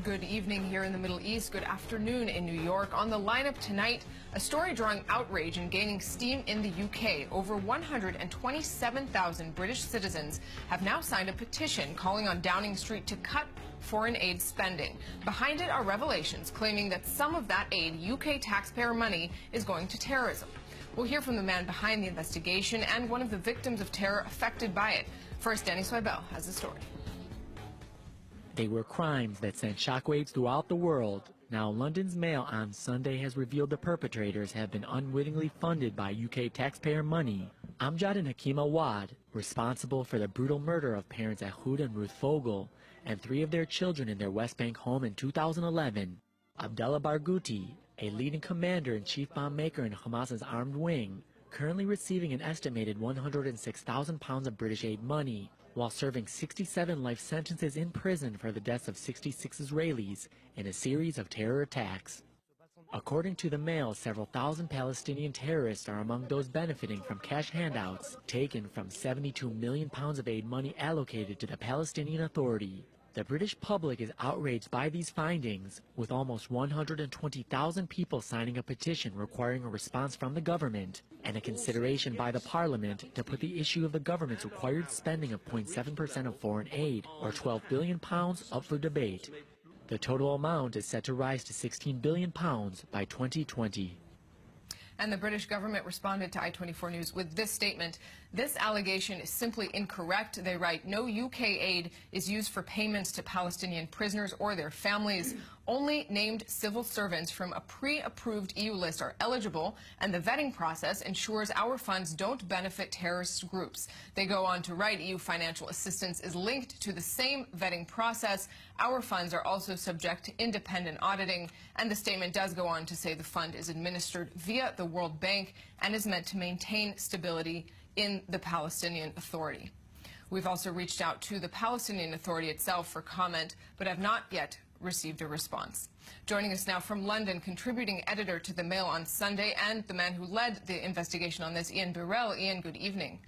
Good evening here in the Middle East. Good afternoon in New York. On the lineup tonight, a story drawing outrage and gaining steam in the UK. Over 127,000 British citizens have now signed a petition calling on Downing Street to cut foreign aid spending. Behind it are revelations claiming that some of that aid, UK taxpayer money, is going to terrorism. We'll hear from the man behind the investigation and one of the victims of terror affected by it. First, Danny Swibel has the story. They were crimes that sent shockwaves throughout the world. Now, London's Mail on Sunday has revealed the perpetrators have been unwittingly funded by UK taxpayer money. Amjad and Hakeem Awad, responsible for the brutal murder of parents Ehud and Ruth Fogel and 3 of their children in their West Bank home in 2011. Abdullah Barghouti, a leading commander and chief bomb maker in Hamas's armed wing, currently receiving an estimated £106,000 of British aid money, while serving 67 life sentences in prison for the deaths of 66 Israelis in a series of terror attacks. According to the Mail, several thousand Palestinian terrorists are among those benefiting from cash handouts taken from £72 million of aid money allocated to the Palestinian Authority. The British public is outraged by these findings, with almost 120,000 people signing a petition requiring a response from the government and a consideration by the Parliament to put the issue of the government's required spending of 0.7% of foreign aid, or £12 billion, up for debate. The total amount is set to rise to £16 billion by 2020. And the British government responded to I-24 News with this statement. This allegation is simply incorrect. They write, no UK aid is used for payments to Palestinian prisoners or their families. Only named civil servants from a pre-approved EU list are eligible, and the vetting process ensures our funds don't benefit terrorist groups. They go on to write, EU financial assistance is linked to the same vetting process. Our funds are also subject to independent auditing, and the statement does go on to say the fund is administered via the World Bank and is meant to maintain stability in the Palestinian Authority. We've also reached out to the Palestinian Authority itself for comment, but have not yet received a response. Joining us now from London, contributing editor to the Mail on Sunday and the man who led the investigation on this, Ian Burrell. Ian, good evening.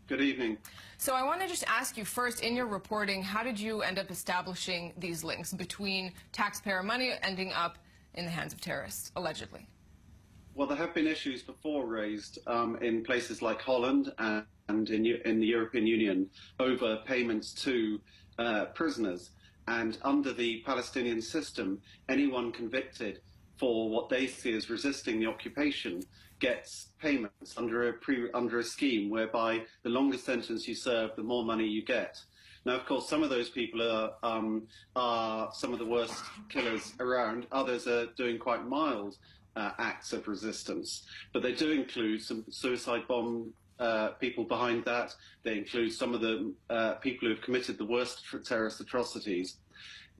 Good evening. So I want to just ask you first, in your reporting, how did you end up establishing these links between taxpayer money ending up in the hands of terrorists, allegedly? Well, there have been issues before raised in places like Holland and in the European Union over payments to prisoners. And under the Palestinian system, anyone convicted for what they see as resisting the occupation gets payments under a scheme whereby the longer sentence you serve, the more money you get. Now, of course, some of those people are some of the worst killers around. Others are doing quite mild acts of resistance. But they do include some suicide bomb people behind that. They include some of the people who have committed the worst terrorist atrocities.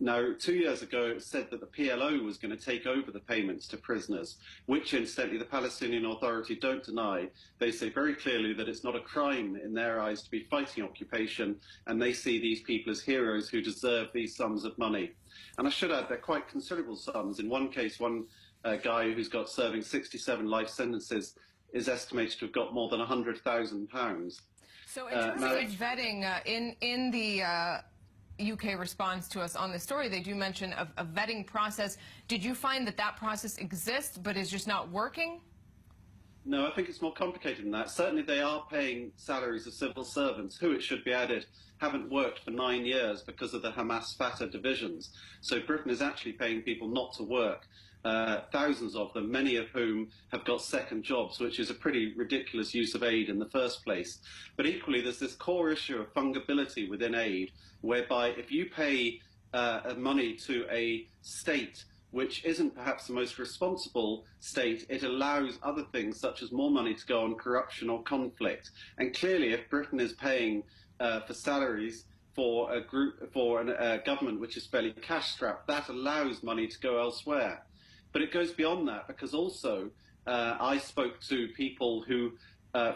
Now, 2 years ago, it was said that the PLO was going to take over the payments to prisoners, which, incidentally, the Palestinian Authority don't deny. They say very clearly that it's not a crime in their eyes to be fighting occupation, and they see these people as heroes who deserve these sums of money. And I should add, they're quite considerable sums. In one case, one guy who's got serving 67 life sentences is estimated to have got more than £100,000. So in terms of vetting, in the UK response to us on the story, they do mention a vetting process. Did you find that that process exists but is just not working? No, I think it's more complicated than that. Certainly they are paying salaries of civil servants who, it should be added, haven't worked for 9 years because of the Hamas-Fatah divisions. So Britain is actually paying people not to work. Thousands of them, many of whom have got second jobs, which is a pretty ridiculous use of aid in the first place. But equally, there's this core issue of fungibility within aid, whereby if you pay money to a state which isn't perhaps the most responsible state, it allows other things such as more money to go on corruption or conflict. And clearly, if Britain is paying for salaries for a government which is fairly cash-strapped, that allows money to go elsewhere. But it goes beyond that, because also I spoke to people who,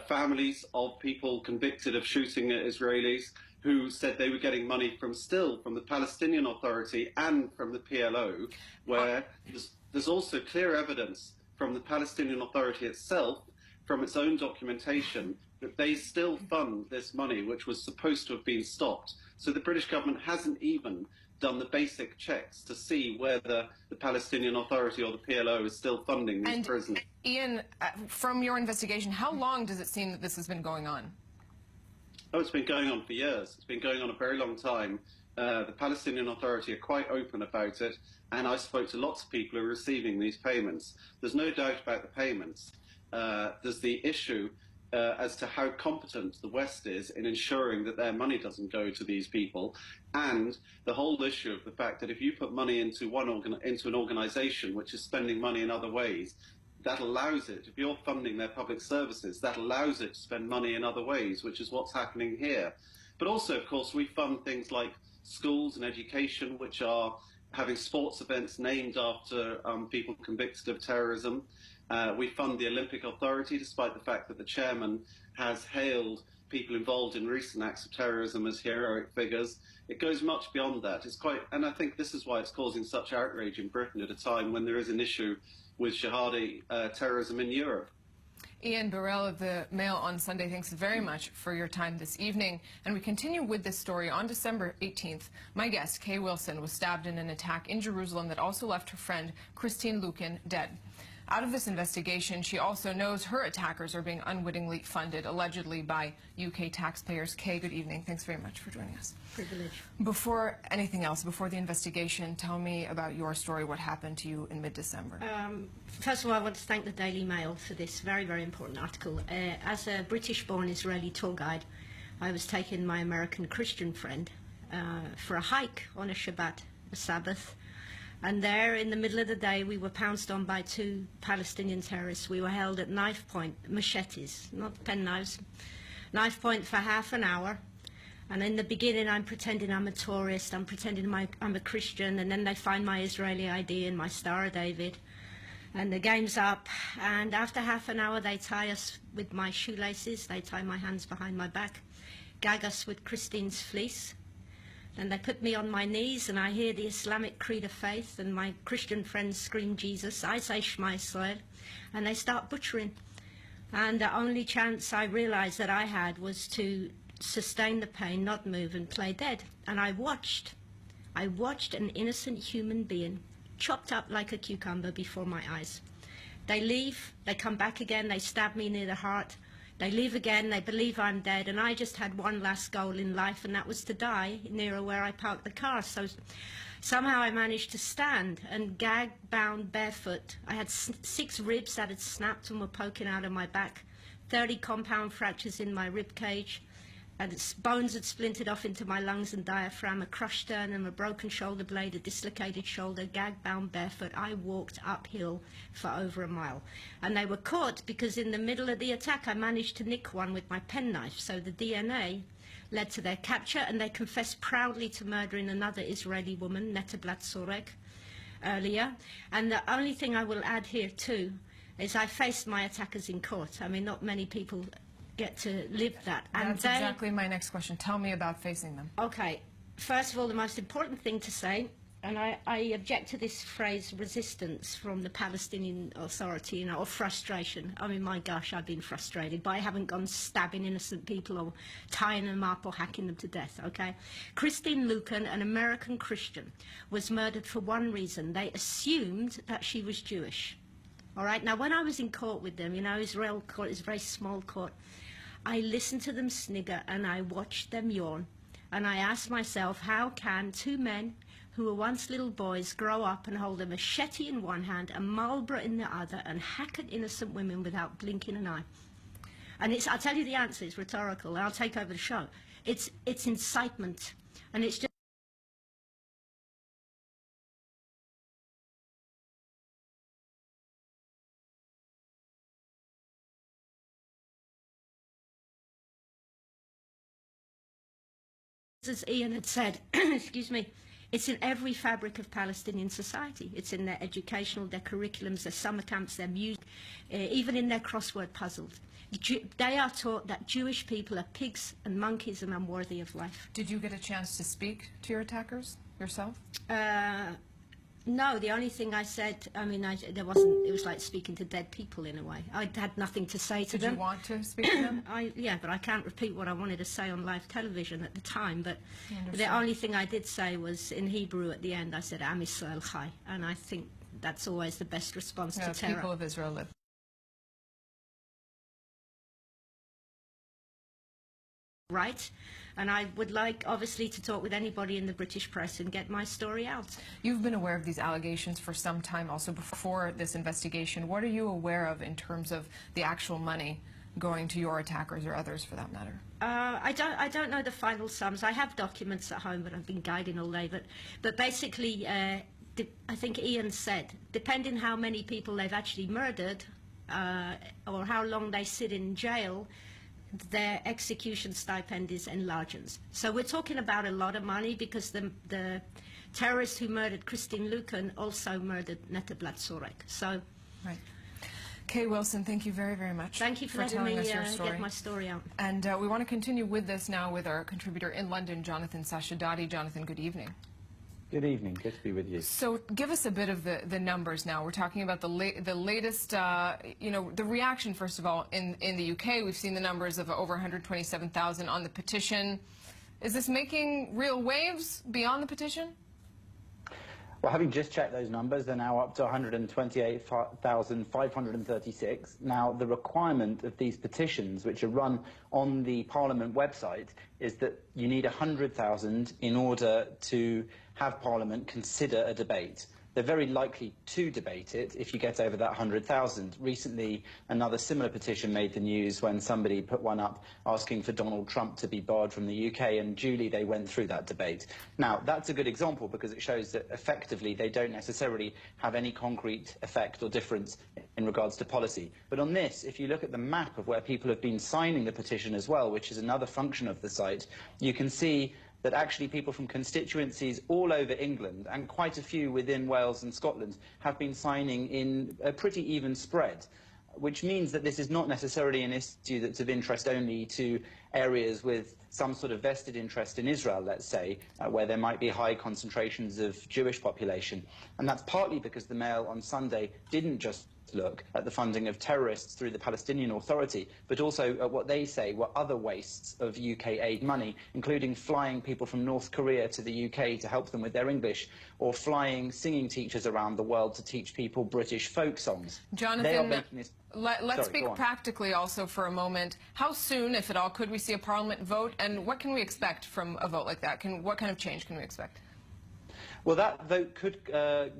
families of people convicted of shooting at Israelis, who said they were getting money from the Palestinian Authority and from the PLO, where there's also clear evidence from the Palestinian Authority itself, from its own documentation, that they still fund this money, which was supposed to have been stopped. So the British government hasn't even done the basic checks to see whether the Palestinian Authority or the PLO is still funding these prisoners. Ian, from your investigation, how long does it seem that this has been going on? Oh, it's been going on for years. It's been going on a very long time. The Palestinian Authority are quite open about it, and I spoke to lots of people who are receiving these payments. There's no doubt about the payments. There's the issue as to how competent the West is in ensuring that their money doesn't go to these people, and the whole issue of the fact that if you put money into an organisation which is spending money in other ways, that allows it, if you're funding their public services, that allows it to spend money in other ways, which is what's happening here. But also, of course, we fund things like schools and education, which are having sports events named after people convicted of terrorism. We fund the Olympic Authority, despite the fact that the chairman has hailed people involved in recent acts of terrorism as heroic figures. It goes much beyond that. And I think this is why it's causing such outrage in Britain at a time when there is an issue with jihadi terrorism in Europe. Ian Burrell of the Mail on Sunday, thanks very much for your time this evening. And we continue with this story. On December 18th, my guest, Kay Wilson, was stabbed in an attack in Jerusalem that also left her friend, Kristine Luken, dead. Out of this investigation, she also knows her attackers are being unwittingly funded, allegedly by UK taxpayers. Kay, good evening. Thanks very much for joining us. Privilege. Before anything else, before the investigation, tell me about your story, what happened to you in mid-December. First of all, I want to thank the Daily Mail for this very, very important article. As a British-born Israeli tour guide, I was taking my American Christian friend for a hike on a Shabbat, a Sabbath. And there, in the middle of the day, we were pounced on by two Palestinian terrorists. We were held at knife point, machetes, not penknives, knife point for half an hour. And in the beginning, I'm pretending I'm a tourist, I'm pretending I'm a Christian, and then they find my Israeli ID and my Star of David. And the game's up, and after half an hour, they tie us with my shoelaces, they tie my hands behind my back, gag us with Kristine's fleece. And they put me on my knees, and I hear the Islamic creed of faith, and my Christian friends scream Jesus. I say Shema Israel, and they start butchering. And the only chance I realized that I had was to sustain the pain, not move, and play dead. And I watched an innocent human being chopped up like a cucumber before my eyes. They leave, they come back again, they stab me near the heart. They leave again, they believe I'm dead, and I just had one last goal in life, and that was to die near where I parked the car. So somehow I managed to stand, and gagged, bound, barefoot. I had 6 ribs that had snapped and were poking out of my back, 30 compound fractures in my rib cage, and bones had splintered off into my lungs and diaphragm, a crushed sternum, a broken shoulder blade, a dislocated shoulder, gagged, bound, barefoot. I walked uphill for over a mile. And they were caught because in the middle of the attack I managed to nick one with my penknife. So the DNA led to their capture, and they confessed proudly to murdering another Israeli woman, Netta Blatsorek, earlier. And the only thing I will add here too is I faced my attackers in court. I mean, not many people get to live that. And that's exactly my next question. Tell me about facing them. Okay. First of all, the most important thing to say, and I object to this phrase resistance from the Palestinian Authority, you know, or frustration. I mean, my gosh, I've been frustrated, but I haven't gone stabbing innocent people or tying them up or hacking them to death, okay? Kristine Luken, an American Christian, was murdered for one reason. They assumed that she was Jewish. All right? Now, when I was in court with them, you know, Israel court is a very small court, I listened to them snigger and I watched them yawn. And I asked myself, how can 2 men who were once little boys grow up and hold a machete in one hand, a Marlboro in the other, and hack at innocent women without blinking an eye? And I'll tell you the answer, it's rhetorical, and I'll take over the show. It's incitement, and it's just as Ian had said, excuse me, it's in every fabric of Palestinian society. It's in their educational, their curriculums, their summer camps, their music, even in their crossword puzzles. They are taught that Jewish people are pigs and monkeys and unworthy of life. Did you get a chance to speak to your attackers yourself? No, the only thing I said, I mean, there wasn't, it was like speaking to dead people in a way. I had nothing to say to them. Did you want to speak to them? Yeah, but I can't repeat what I wanted to say on live television at the time. But the Understood. only thing I did say was in Hebrew at the end, I said, Am Yisrael Chai. And I think that's always the best response to terror. People of Israel live. Right, and I would like, obviously, to talk with anybody in the British press and get my story out. You've been aware of these allegations for some time, also before this investigation. What are you aware of in terms of the actual money going to your attackers or others, for that matter? I don't know the final sums. I have documents at home, but I've been guiding all day. But basically, I think Ian said, depending how many people they've actually murdered, or how long they sit in jail, their execution stipend is enlarged. So we're talking about a lot of money, because the terrorist who murdered Kristine Luken also murdered Netta Blatsorek. So, right. Kay Wilson, thank you very, very much. Thank you for letting me get my story out. And we want to continue with this now with our contributor in London, Jonathan Sashadati. Jonathan, good evening. Good evening. Good to be with you. So give us a bit of the numbers now. We're talking about the latest, the reaction, first of all, in the UK. We've seen the numbers of over 127,000 on the petition. Is this making real waves beyond the petition? Well, having just checked those numbers, they're now up to 128,536. Now, the requirement of these petitions, which are run on the Parliament website, is that you need 100,000 in order to have Parliament consider a debate. They're very likely to debate it if you get over that 100,000. Recently, another similar petition made the news when somebody put one up asking for Donald Trump to be barred from the UK, and duly they went through that debate. Now, that's a good example because it shows that effectively they don't necessarily have any concrete effect or difference in regards to policy. But on this, if you look at the map of where people have been signing the petition as well, which is another function of the site, you can see that actually people from constituencies all over England, and quite a few within Wales and Scotland, have been signing in a pretty even spread, which means that this is not necessarily an issue that's of interest only to areas with some sort of vested interest in Israel, let's say, where there might be high concentrations of Jewish population. And that's partly because the Mail on Sunday didn't just look at the funding of terrorists through the Palestinian Authority, but also at what they say were other wastes of UK aid money, including flying people from North Korea to the UK to help them with their English, or flying singing teachers around the world to teach people British folk songs. Jonathan, let's speak practically also for a moment. How soon, if at all, could we see a Parliament vote, and what can we expect from a vote like that? What kind of change can we expect? Well, that vote could,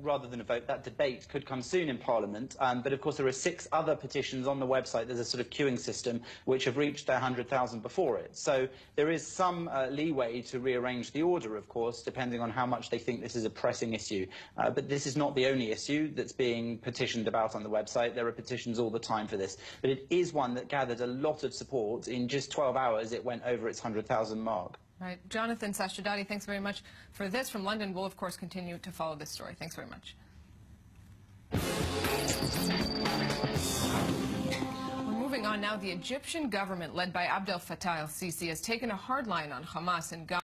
rather than a vote, that debate could come soon in Parliament. But of course, there are 6 other petitions on the website. There's a sort of queuing system which have reached their 100,000 before it. So there is some leeway to rearrange the order, of course, depending on how much they think this is a pressing issue. But this is not the only issue that's being petitioned about on the website. There are petitions all the time for this. But it is one that gathered a lot of support. In just 12 hours, it went over its 100,000 mark. Right. Jonathan Sashadati, thanks very much for this. From London, we'll, of course, continue to follow this story. Thanks very much. We're moving on now. The Egyptian government, led by Abdel Fattah el-Sisi, has taken a hard line on Hamas and Gaza.